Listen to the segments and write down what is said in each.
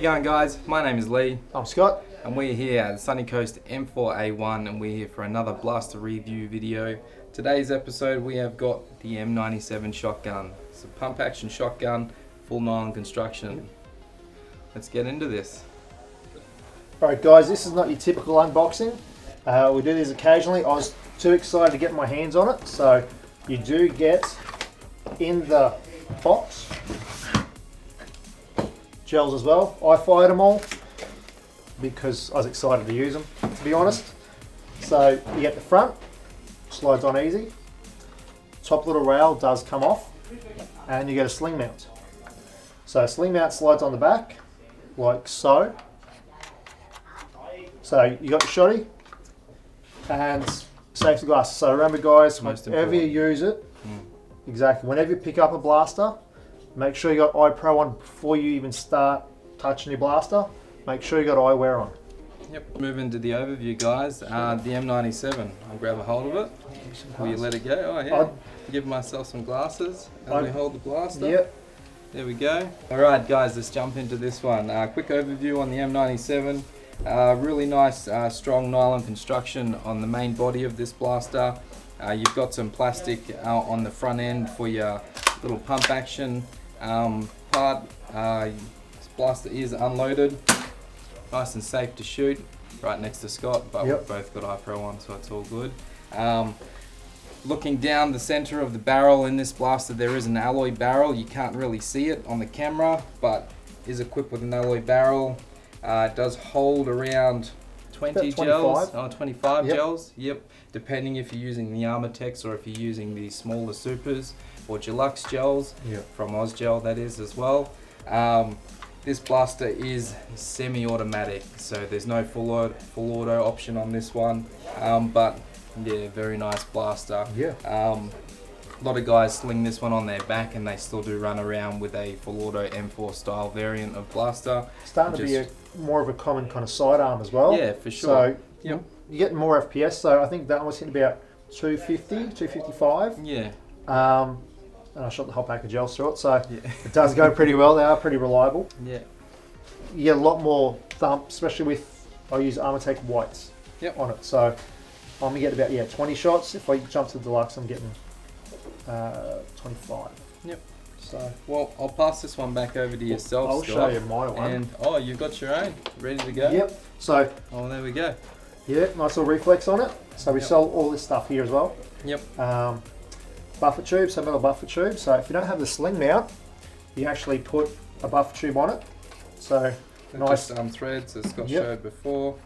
going, guys? My name is Lee. I'm Scott. And we're here at Sunny Coast M4A1 and we're here for another blaster review video. Today's episode we have got the M97 Shotgun. It's a pump action shotgun, full nylon construction. Let's get into this. Alright guys, this is not your typical unboxing. We do these occasionally. I was too excited to get my hands on it, so you do get in the box gels as well. I fired them all because I was excited to use them, to be honest. So you get the front, slides on easy. Top little rail does come off, and you get a sling mount. So sling mount slides on the back, like so. So you got the shotty and safety glasses. So remember guys, whenever you use it, exactly, whenever you pick up a blaster, make sure you got eye pro on before you even start touching your blaster. Make sure you got eyewear on. Yep. Move into the overview, guys. The M97. I'll grab a hold of it. Will you let it go? Oh yeah. Give myself some glasses as we hold the blaster. Yep. There we go. Alright guys, let's jump into this one. Quick overview on the M97. Really nice strong nylon construction on the main body of this blaster. You've got some plastic on the front end for your little pump action part. This blaster is unloaded. Nice and safe to shoot. Right next to Scott, but we've both got iPro on, so it's all good. Looking down the center of the barrel in this blaster, there is an alloy barrel. You can't really see it on the camera, but is equipped with an alloy barrel. It does hold around 20 gels, 25 gels, depending if you're using the Armortex or if you're using the smaller supers or deluxe gels from Ozgel, that is as well. This blaster is semi-automatic, so there's no full auto option on this one, but yeah, very nice blaster. A lot of guys sling this one on their back and they still do run around with a full auto M4 style variant of blaster. Starting to be more of a common kind of sidearm as well. Yeah, for sure. So you're getting more FPS, so I think that was hitting about 250, 255. Yeah. And I shot the whole pack of gels through it, so it does go pretty well. They are pretty reliable. Yeah. You get a lot more thump, especially with, I use Armortex whites on it. So I'm going to get about 20 shots. If I jump to the deluxe, I'm getting 25. Yep. So, well, I'll pass this one back over to yourself, I'll show you my one. And you've got your own ready to go. Yep. So. Oh, there we go. Yeah, nice little reflex on it. So we sell all this stuff here as well. Yep. Buffer tube, so metal buffer tube. So if you don't have the sling mount, you actually put a buffer tube on it. So nice. Just threads as Scott showed before.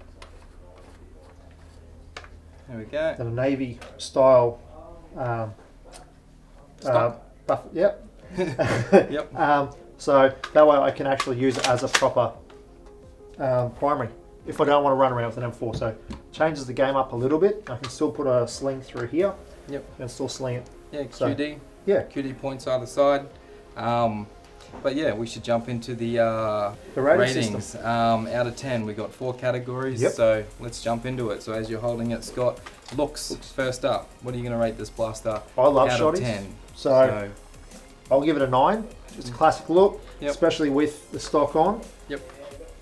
There we go. And a navy style buffer. Yep. So that way I can actually use it as a proper primary if I don't want to run around with an M4. So changes the game up a little bit. I can still put a sling through here. Yep. And still sling it. Yeah, QD. Yeah. QD points either side. But yeah, we should jump into the ratings. Out of 10, we got 4 categories. So let's jump into it. So as you're holding it, Scott, looks first up. What are you going to rate this blaster? I love out shotties. Of 10. So I'll give it a 9. Just a classic look, especially with the stock on.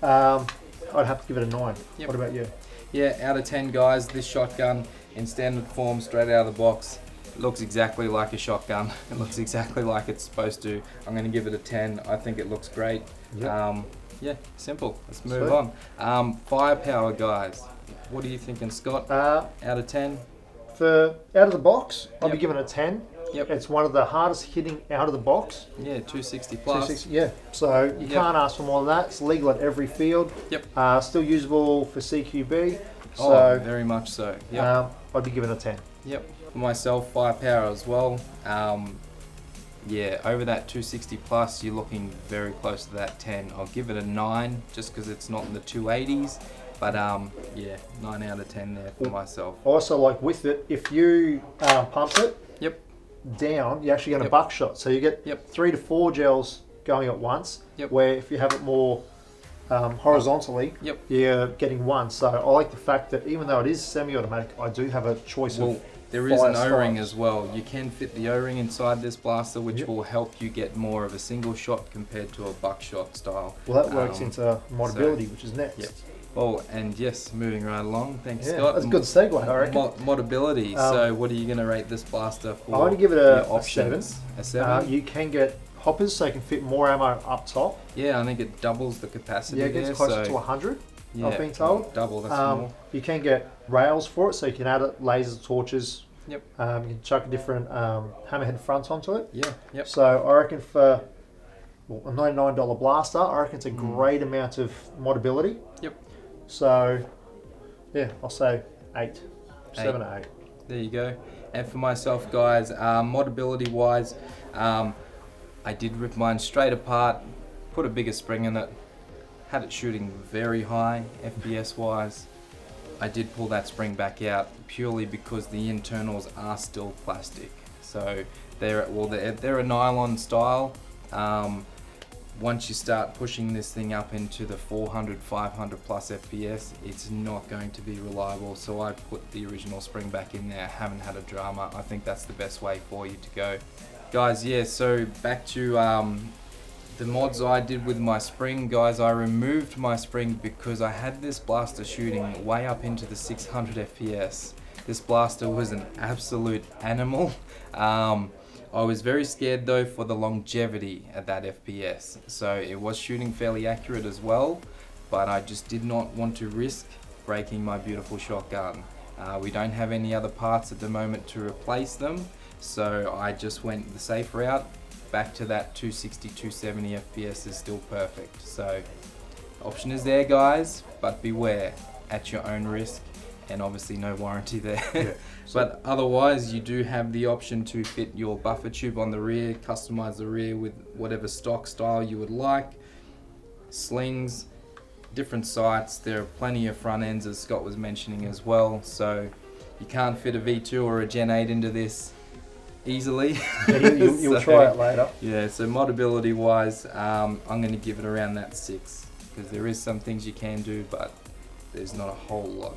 I'd have to give it a 9. What about you? Yeah, out of 10, guys. This shotgun in standard form, straight out of the box. It looks exactly like a shotgun. It looks exactly like it's supposed to. I'm going to give it a 10. I think it looks great. Yeah, simple. Let's move on. Firepower, guys. What are you thinking, Scott? Out of 10? For out of the box, I'll be giving it a 10. Yep. It's one of the hardest hitting out of the box. Yeah, 260 plus. 260, so you can't ask for more than that. It's legal at every field. Still usable for CQB. So very much so. I'd be giving it a 10. For myself, firepower as well. Yeah, over that 260 plus, you're looking very close to that 10. I'll give it a 9 just because it's not in the 280s. But yeah, 9 out of 10 there for myself. Also, like with it, if you pump it down, you're actually going to buckshot. So you get 3 to 4 gels going at once. Where if you have it more horizontally, Yep. you're getting one. So I like the fact that even though it is semi-automatic, I do have a choice Well, of there is an fire O-ring styles. as well. You can fit the O-ring inside this blaster, which Yep. will help you get more of a single shot compared to a buckshot style. Well, that works into modability, which is next. Yep. Oh, and yes, moving right along. Thanks, Yeah, Scott. that's a good segue, I reckon. Modability. So, what are you going to rate this blaster for? I want to give it your a 7. A 7? You can get hoppers, so you can fit more ammo up top. Yeah, I think it doubles the capacity. Yeah, it gets there, closer so, to 100. yeah, I've been told. Double, that's more. You can get rails for it, so you can add lasers, torches. Yep. You can chuck a different hammerhead front onto it. Yeah, yep. So I reckon for a $99 blaster, I reckon it's a great amount of modability. Yep. So yeah, I'll say 8. 7 or 8. There you go. And for myself, guys, modability wise, I did rip mine straight apart, put a bigger spring in it, had it shooting very high FPS wise. I did pull that spring back out purely because the internals are still plastic. So they're a nylon style. Once you start pushing this thing up into the 400, 500 plus FPS, it's not going to be reliable. So I put the original spring back in there, haven't had a drama. I think that's the best way for you to go. Guys, yeah, so back to the mods I did with my spring. Guys, I removed my spring because I had this blaster shooting way up into the 600 FPS. This blaster was an absolute animal. I was very scared though for the longevity at that FPS. So it was shooting fairly accurate as well, but I just did not want to risk breaking my beautiful shotgun. We don't have any other parts at the moment to replace them, so I just went the safe route. Back to that 260, 270 FPS is still perfect. So option is there, guys, but beware, at your own risk, and obviously no warranty there. Yeah. But otherwise, you do have the option to fit your buffer tube on the rear, customize the rear with whatever stock style you would like. Slings, different sights. There are plenty of front ends, as Scott was mentioning as well. So you can't fit a V2 or a Gen 8 into this easily. Yeah, you'll try it later. Yeah, so modability wise, I'm going to give it around that 6, because there is some things you can do, but there's not a whole lot.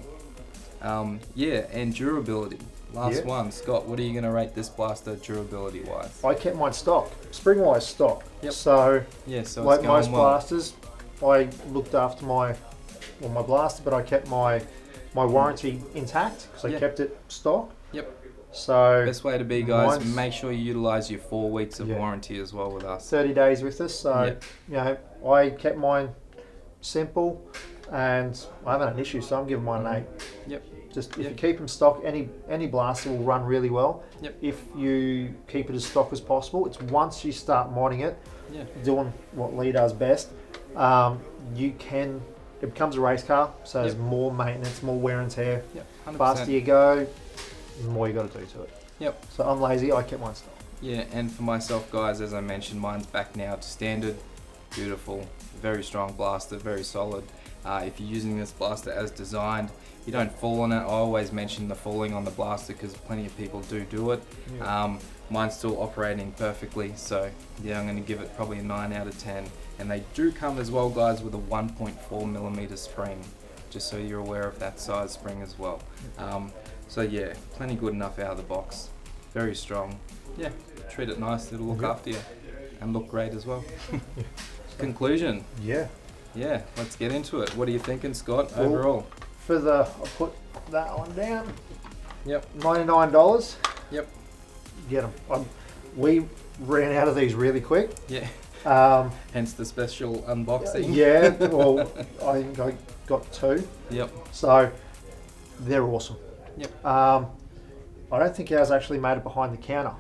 Yeah, and durability. Last one. Scott, what are you going to rate this blaster durability wise? I kept mine stock, spring wise stock. Yep. So, Yeah, so like it's going most well. blasters, I looked after my blaster, but I kept my warranty intact because I Yeah. kept it stock. Yep. So Best way to be, guys. mine's- Make sure you utilize your 4 weeks of Yeah. warranty as well with us. 30 days with us. So Yep. you know, I kept mine simple, and I haven't had an issue. So I'm giving mine an 8. Yep. Just if Yep. you keep them stock, any blaster will run really well. Yep. If you keep it as stock as possible, it's once you start modding it, Yeah. doing what Lee does best, it becomes a race car, so there's Yep. more maintenance, more wear and tear. Yep. 100%. Faster you go, the more you got to do to it. Yep. So I'm lazy, I kept mine stock. Yeah, and for myself, guys, as I mentioned, mine's back now to standard. Beautiful, very strong blaster, very solid. If you're using this blaster as designed, you don't fall on it. I always mention the falling on the blaster because plenty of people do it. Yeah. Mine's still operating perfectly, so yeah, I'm going to give it probably a 9 out of 10. And they do come as well, guys, with a 1.4mm spring, just so you're aware of that size spring as well. So yeah, plenty good enough out of the box. Very strong. Yeah, treat it nice, it'll look Yep. after you and look great as well. Conclusion. Yeah. Yeah, let's get into it. What are you thinking, Scott, Well, overall? I'll put that one down. Yep. $99. Yep. Get them. We ran out of these really quick. Yeah. Um, Hence the special unboxing. yeah. Well, I think I got 2. Yep. So they're awesome. Yep. I don't think ours actually made it behind the counter.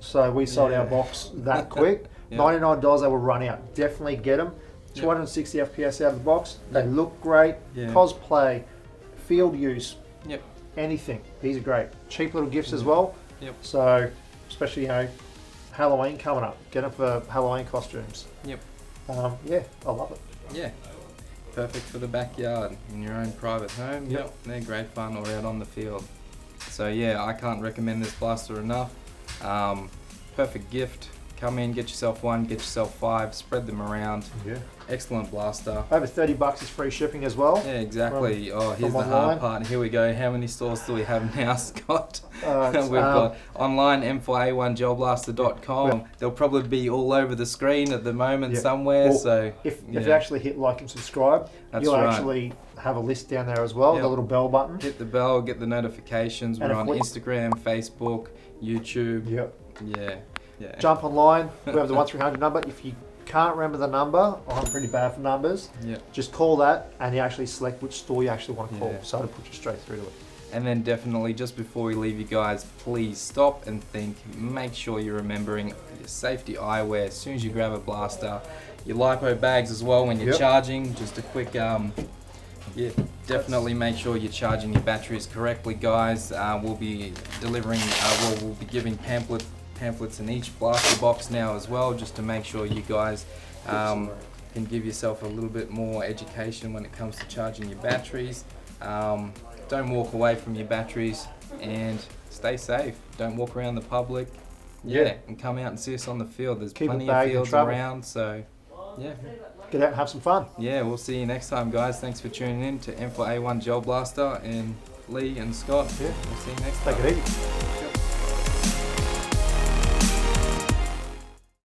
So we sold Yeah. our box that quick. Yep. $99 they will run out. Definitely get them. Yep. 260 FPS out of the box. They Yep. look great. Yeah. Cosplay, field use, Yep. anything. These are great. Cheap little gifts as well. Yep. So especially, Halloween coming up. Get them for Halloween costumes. Yep. Yeah, I love it. Yeah. Perfect for the backyard in your own private home. Yep. Yep. They're great fun or out on the field. So yeah, I can't recommend this blaster enough. Perfect gift. come in, get yourself one, get yourself 5, spread them around. Yeah. Excellent blaster. Over $30 is free shipping as well. Yeah, exactly. Here's the online. hard part. Here we go. How many stores do we have now, Scott? We've got online m4a1gelblaster.com. They'll probably be all over the screen at the moment somewhere. Well, so if you actually hit like and subscribe, you'll actually have a list down there as well. The little bell button. Hit the bell, get the notifications. We're on Instagram, Facebook, YouTube. Yep. Yeah. Jump online. We have the 1300 number. If you can't remember the number, I'm pretty bad for numbers. Just call that, and you actually select which store you actually want to call, so it'll put you straight through to it. And then definitely, just before we leave you guys, please stop and think. Make sure you're remembering your safety eyewear as soon as you grab a blaster. Your LiPo bags as well when you're charging. Just a quick, definitely make sure you're charging your batteries correctly, guys. We'll be delivering, we'll be giving pamphlets in each blaster box now as well, just to make sure you guys can give yourself a little bit more education when it comes to charging your batteries. Don't walk away from your batteries, and stay safe. Don't walk around the public. And come out and see us on the field. There's plenty of fields around, so get out and have some fun. We'll see you next time, guys. Thanks for tuning in to M4A1 Gel Blaster, and Lee and Scott. We'll see you next time. Take it easy.